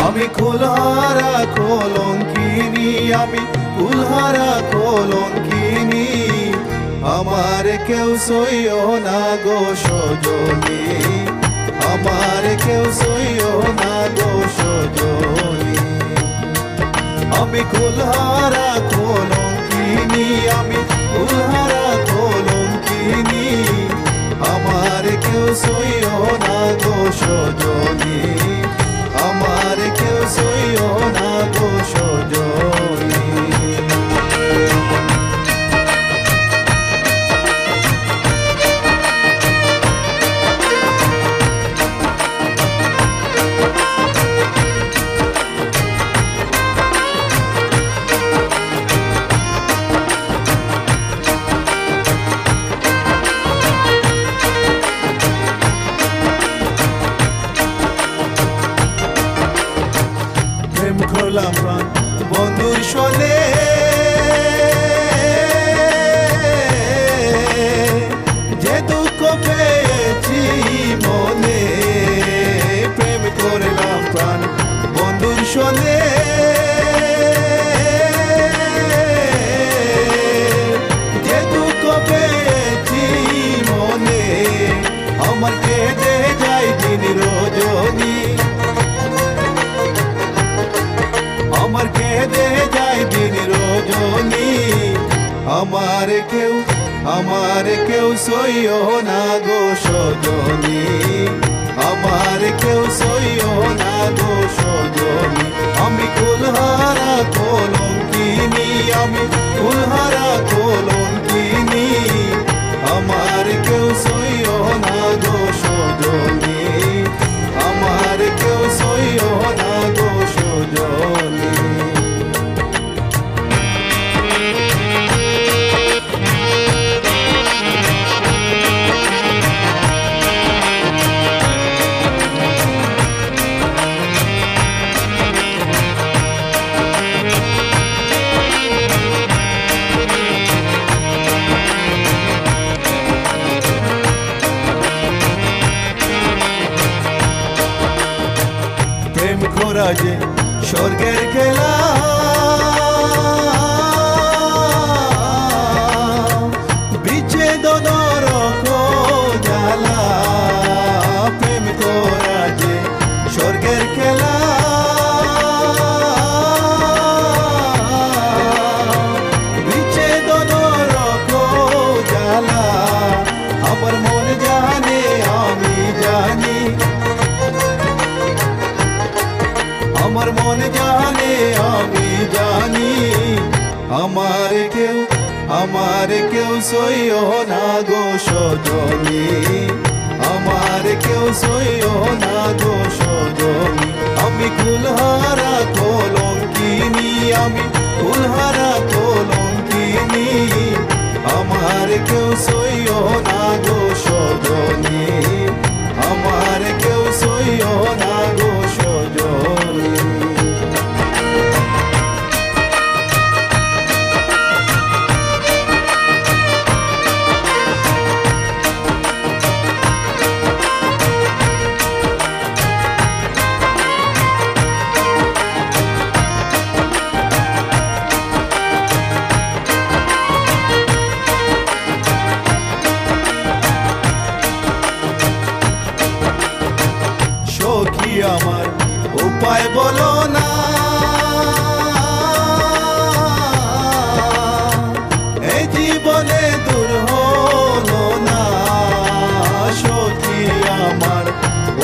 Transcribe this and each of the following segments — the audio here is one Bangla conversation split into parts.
আমি কুলহারা কলঙ্কিনী, আমি কুলহারা কলঙ্কিনী, আমার কেউ সইও না গো সজনী, আমার কেউ সইও না গো সজনী। আমি কুলহারা কলঙ্কিনী, আমি কুলহারা কলঙ্কিনী, আমার কেউ সইও না গো সজনী, আমার কেউ সইও না গো সজনী। করলাম প্রাণ বন্ধুর সনে, যে দুঃখ পেয়েছি মনে, প্রেম করলাম প্রাণ বন্ধুর সনে, যে দুঃখ পেয়েছি মনে, আমার কেটে যায় দিন রজনী, আমার কেঁদে যায় দিন রজনী, আমার কেউ সইও না গো সজনী, আমার কেউ সইও না গো সজনী। আমি কুলহারা কলঙ্কিনী, আমি কুলহারা কলঙ্কিনী, আমার কেউ সইও না গো সজনী, আমার কেউ সইও না গো সজনী। প্রেম করা যে স্বর্গের খেলা, বিচ্ছেদ নরক জ্বালা, প্রেম করা যে স্বর্গের খেলা, বিচ্ছেদ নরক জ্বালা, আমার মন জানে আমি জানি, আমার মন জানে আমি জানি, আমার কেউ সইও না গো সজনী, আমার কেউ সইও না গো সজনী। আমি কুলহারা কলঙ্কিনী, আমি কুলহারা কলঙ্কিনী, আমার কেউ সইও না গো সজনী, আমার কেউ সইও না গো সজনী। সখী আমার উপায় বলো না, এই জীবনে দূর হলো না, সখী আমার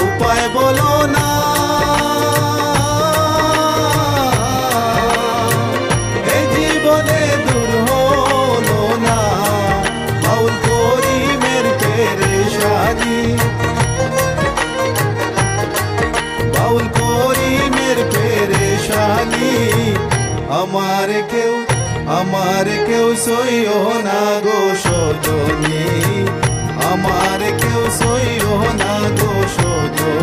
উপায় বলো না, এই জীবনে দূর হলো না, বাউল করিমের পেরেশানি, বাউল করিমের পেরেশানি, আমার কেউ সইও না গো সজনী, আমার কেউ সইও না গো সজনী।